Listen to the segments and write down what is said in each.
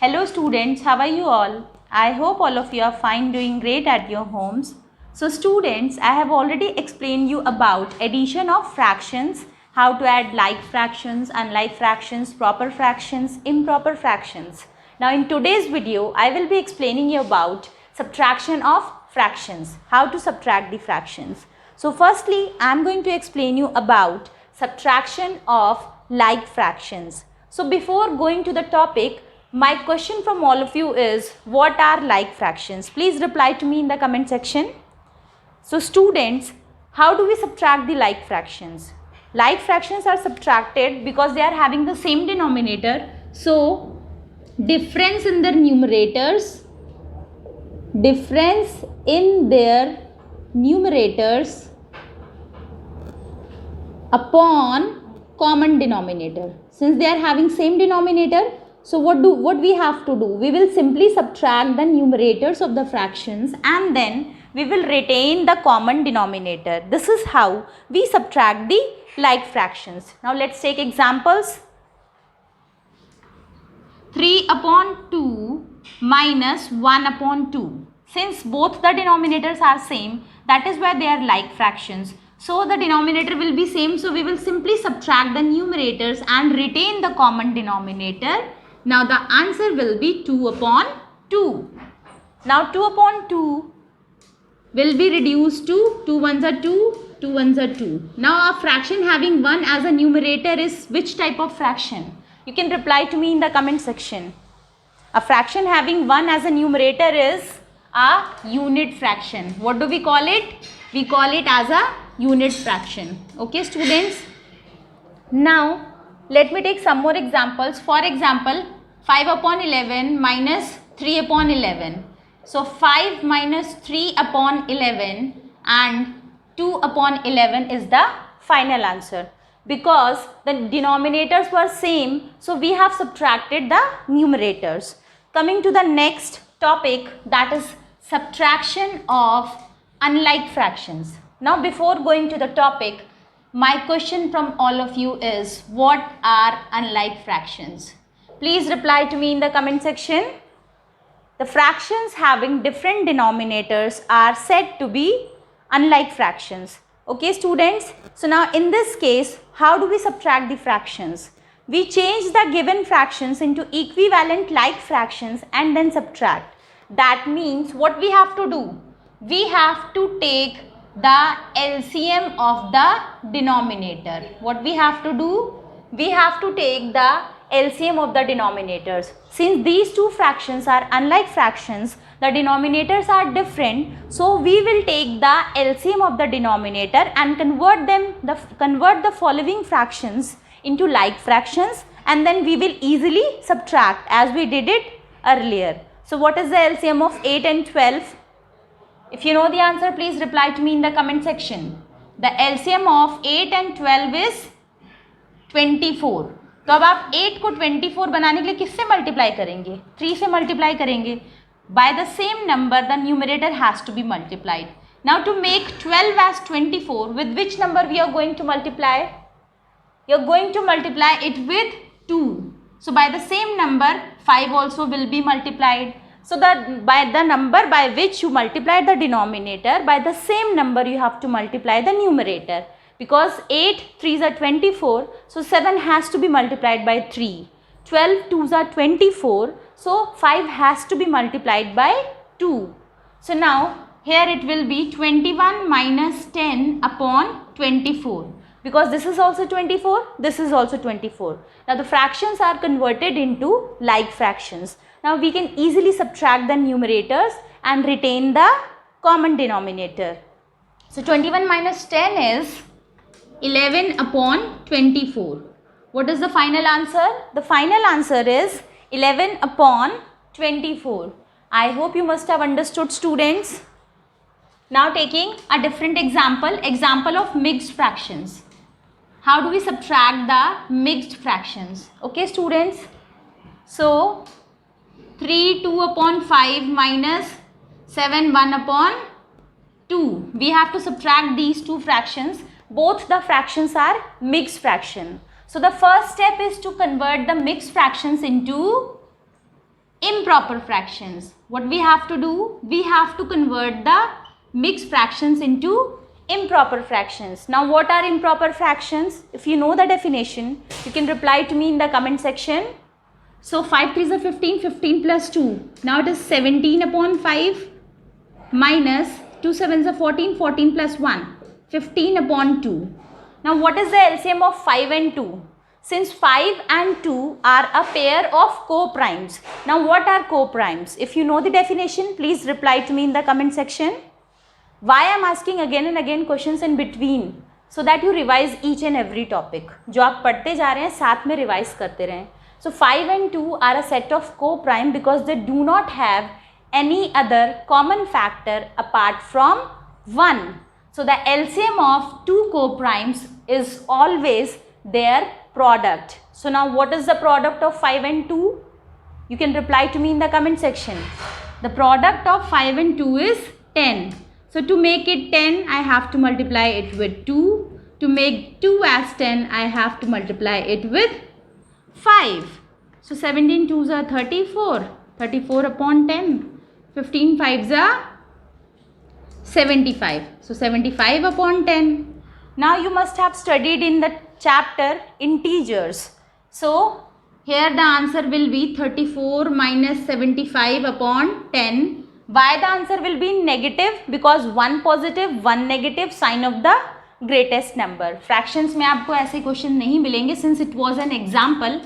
Hello students, how are you all? I hope all of you are fine, doing great at your homes. So students, I have already explained you about addition of fractions, how to add like fractions, unlike fractions, proper fractions, improper fractions. Now in today's video, I will be explaining you about subtraction of fractions, how to subtract the fractions. So firstly, I am going to explain you about subtraction of like fractions. So before going to the topic, my question from all of you is, what are like fractions? Please reply to me in the comment section. So students, how do we subtract the like fractions? Like fractions are subtracted because they are having the same denominator. So difference in their numerators upon common denominator. Since they are having same denominator, so what we have to do? We will simply subtract the numerators of the fractions and then we will retain the common denominator. This is how we subtract the like fractions. Now let's take examples. 3 upon 2 minus 1 upon 2. Since both the denominators are same, that is why they are like fractions. So the denominator will be same, so we will simply subtract the numerators and retain the common denominator. Now the answer will be 2 upon 2. Now 2 upon 2 will be reduced to 2 ones are 2, 2 ones are 2. Now a fraction having 1 as a numerator is which type of fraction? You can reply to me in the comment section. A fraction having 1 as a numerator is a unit fraction. What do we call it? We call it as a unit fraction. Okay students? Now let me take some more examples. For example, 5 upon 11 minus 3 upon 11. So 5 minus 3 upon 11 and 2 upon 11 is the final answer. Because the denominators were same, so we have subtracted the numerators. Coming to the next topic, that is subtraction of unlike fractions. Now before going to the topic, my question from all of you is, what are unlike fractions? Please reply to me in the comment section. The fractions having different denominators are said to be unlike fractions. Okay students, so now in this case, how do we subtract the fractions? We change the given fractions into equivalent like fractions and then subtract. That means what we have to do? We have to take the LCM of the denominator. What we have to do? We have to take the LCM of the denominators. Since these two fractions are unlike fractions, the denominators are different, so we will take the LCM of the denominator and convert the following fractions into like fractions, and then we will easily subtract as we did it earlier. So what is the LCM of 8 and 12? If you know the answer, please reply to me in the comment section. The LCM of 8 and 12 is 24. तो अब आप 8 को 24 बनाने के लिए किससे multiply करेंगे? 3 से मल्टीप्लाई करेंगे. By the same number, the numerator has to be multiplied. Now to make 12 as 24, with which number we are going to multiply? You are going to multiply it with 2. So by the same number, 5 also will be multiplied. So by the number by which you multiply the denominator, by the same number you have to multiply the numerator. Because 8 3s are 24, so 7 has to be multiplied by 3. 12 2s are 24, so 5 has to be multiplied by 2. So now here it will be 21 minus 10 upon 24. Because this is also 24, this is also 24. Now the fractions are converted into like fractions. Now we can easily subtract the numerators and retain the common denominator. So 21 minus 10 is 11 upon 24. What is the final answer? The final answer is 11 upon 24. I hope you must have understood students. Now taking a different example of mixed fractions. How do we subtract the mixed fractions? Okay students. So 3 2 upon 5 minus 7 1 upon 2. We have to subtract these two fractions. Both the fractions are mixed fraction. So the first step is to convert the mixed fractions into improper fractions. What we have to do? We have to convert the mixed fractions into improper fractions. Now what are improper fractions? If you know the definition, you can reply to me in the comment section. So 5 3s are 15, 15 plus 2. Now it is 17 upon 5 minus 2 7s are 14, 14 plus 1, 15 upon 2. Now what is the LCM of 5 and 2? Since 5 and 2 are a pair of co-primes. Now what are co-primes? If you know the definition, please reply to me in the comment section. Why I am asking again and again questions in between? So that you revise each and every topic. जो आप पढ़ते जा रहे हैं साथ में revise करते रहें. So 5 and 2 are a set of co-prime because they do not have any other common factor apart from 1. So the LCM of two co-primes is always their product. So now what is the product of 5 and 2? You can reply to me in the comment section. The product of 5 and 2 is 10. So to make it 10, I have to multiply it with 2. To make 2 as 10, I have to multiply it with 5. So 17 2s are 34. 34 upon 10. 15 5s are 75. So 75 upon 10. Now you must have studied in the chapter integers. So here the answer will be 34 minus 75 upon 10. Why the answer will be negative? Because one positive, one negative, sign of the greatest number. Fractions में आपको ऐसे question नहीं मिलेंगे since it was an example.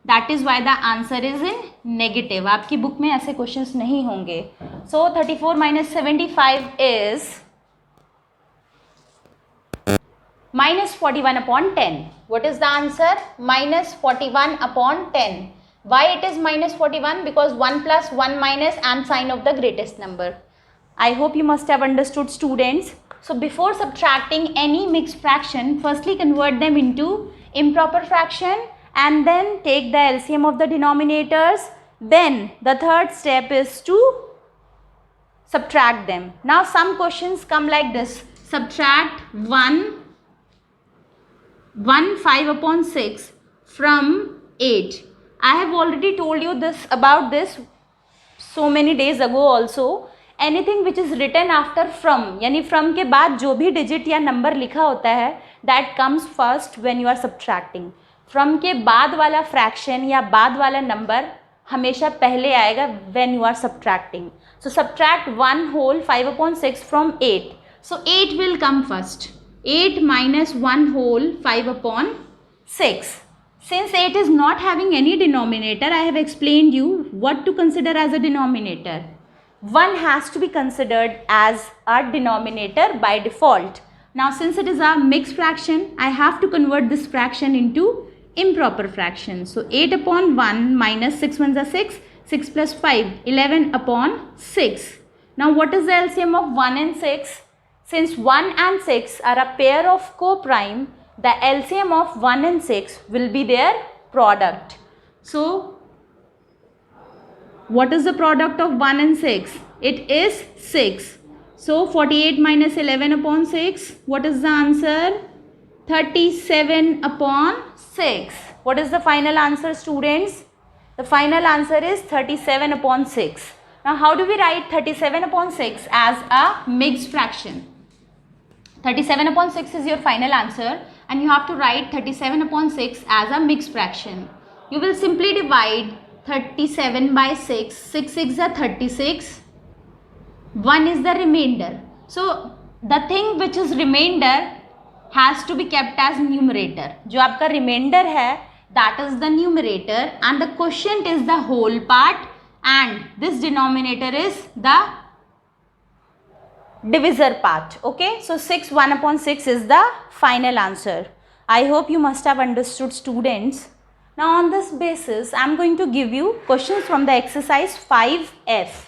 That is why the answer is in negative. आपकी book में ऐसे questions नहीं होंगे. So 34 minus 75 is minus 41 upon 10. What is the answer? Minus 41 upon 10. Why it is minus 41? Because 1 plus 1 minus and sign of the greatest number. I hope you must have understood, students. So before subtracting any mixed fraction, firstly convert them into improper fraction and then take the LCM of the denominators. Then the third step is to subtract them. Now some questions come like this. Subtract 1 5 upon 6 from 8. I have already told you this about this so many days ago also. Anything which is written after from, यानी from के बाद जो भी digit या number लिखा होता है, that comes first when you are subtracting. From के बाद वाला fraction या बाद वाला number हमेशा पहले आएगा when you are subtracting. So subtract 1 whole 5 upon 6 from 8. So 8 will come first. 8 minus 1 whole 5 upon 6. Since 8 is not having any denominator, I have explained you what to consider as a denominator. 1 has to be considered as a denominator by default. Now since it is a mixed fraction, I have to convert this fraction into improper fraction. So 8 upon 1 minus 6 ones are 6, 6 plus 5, 11 upon 6. Now what is the LCM of 1 and 6? Since 1 and 6 are a pair of co-prime, the LCM of 1 and 6 will be their product. So what is the product of 1 and 6? It is 6. So 48 minus 11 upon 6. What is the answer? 37 upon 6. What is the final answer, students? The final answer is 37 upon 6. Now how do we write 37 upon 6 as a mixed fraction? 37 upon 6 is your final answer and you have to write 37 upon 6 as a mixed fraction. You will simply divide 37 by 6. 6 6 are 36. 1 is the remainder. So the thing which is remainder has to be kept as numerator. जो आपका remainder है, that is the numerator and the quotient is the whole part and this denominator is the divisor part. Okay, so 6 1 upon 6 is the final answer. I hope you must have understood, students. Now on this basis, I am going to give you questions from the exercise 5F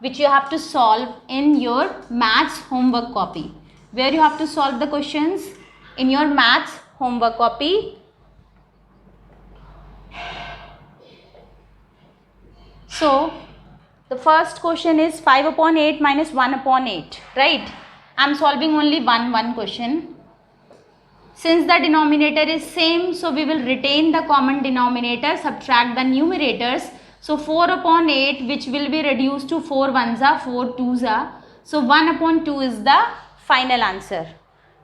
which you have to solve in your maths homework copy. Where you have to solve the questions? In your maths homework copy. So the first question is 5 upon 8 minus 1 upon 8, right? I am solving only one question. Since the denominator is same, so we will retain the common denominator, subtract the numerators. So 4 upon 8, which will be reduced to 4 ones are 4 twos are. So 1 upon 2 is the final answer.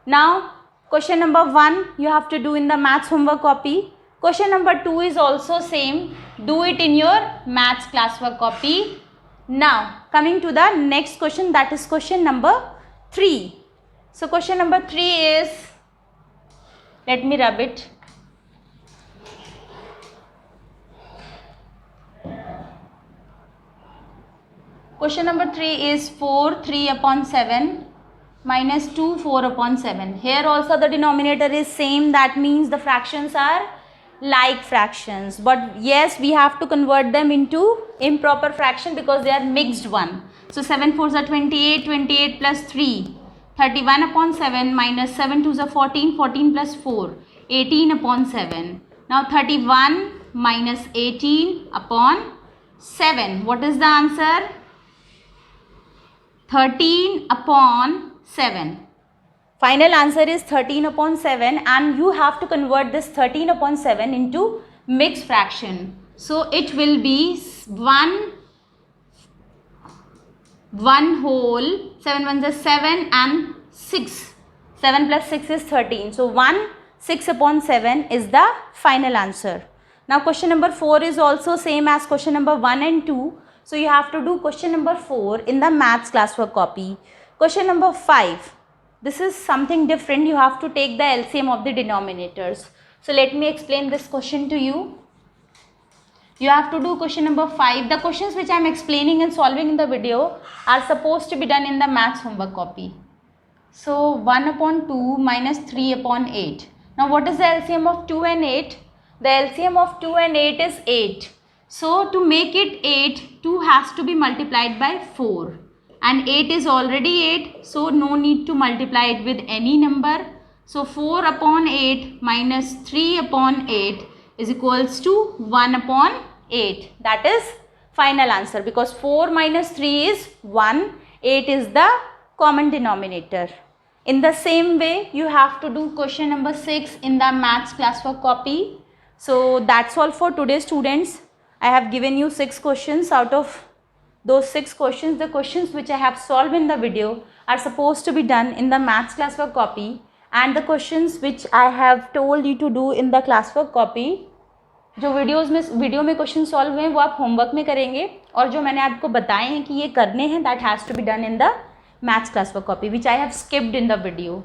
Now question number 1 you have to do in the maths homework copy. Question number 2 is also same. Do it in your maths classwork copy. Now coming to the next question, that is question number 3. So question number 3 is, let me rub it. Question number 3 is 4 3 upon 7 minus 2 4 upon 7. Here also the denominator is same, that means the fractions are like fractions, but yes, we have to convert them into improper fraction because they are mixed one. So 7 4s are 28, 28 plus 3, 31 upon 7 minus 7 2s are 14, 14 plus 4, 18 upon 7. Now 31 minus 18 upon 7. What is the answer? 13 upon 7. Final answer is 13 upon 7, and you have to convert this 13 upon 7 into mixed fraction. So it will be 1 whole, 7 ones are 7 and 6. 7 plus 6 is 13. So 1 6 upon 7 is the final answer. Now question number 4 is also same as question number 1 and 2. So you have to do question number 4 in the maths classwork copy. Question number 5. This is something different. You have to take the LCM of the denominators. So let me explain this question to you. You have to do question number 5. The questions which I am explaining and solving in the video are supposed to be done in the maths homework copy. So 1 upon 2 minus 3 upon 8. Now what is the LCM of 2 and 8? The LCM of 2 and 8 is 8. So to make it 8, 2 has to be multiplied by 4. And 8 is already 8. So no need to multiply it with any number. So 4 upon 8 minus 3 upon 8 is equals to 1 upon 8. That is final answer, because 4 minus 3 is 1. 8 is the common denominator. In the same way, you have to do question number 6 in the maths classwork copy. So that's all for today, students. I have given you 6 questions. Out of those 6 questions, the questions which I have solved in the video are supposed to be done in the maths classwork copy, and the questions which I have told you to do in the classwork copy, जो video में question solve हुए हैं वो आप homework में करेंगे, और जो मैंने आपको बताए हैं कि ये करने हैं, that has to be done in the maths classwork copy which I have skipped in the video.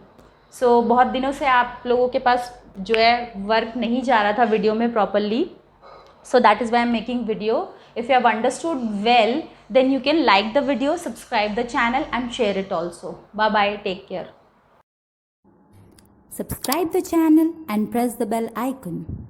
So बहुत दिनों से आप लोगों के पास जो है वर्क नहीं जा रहा था वीडियो में properly, so that is why I am making video. If you have understood well, then you can like the video, subscribe the channel and share it also. Bye bye, take care. Subscribe the channel and press the bell icon.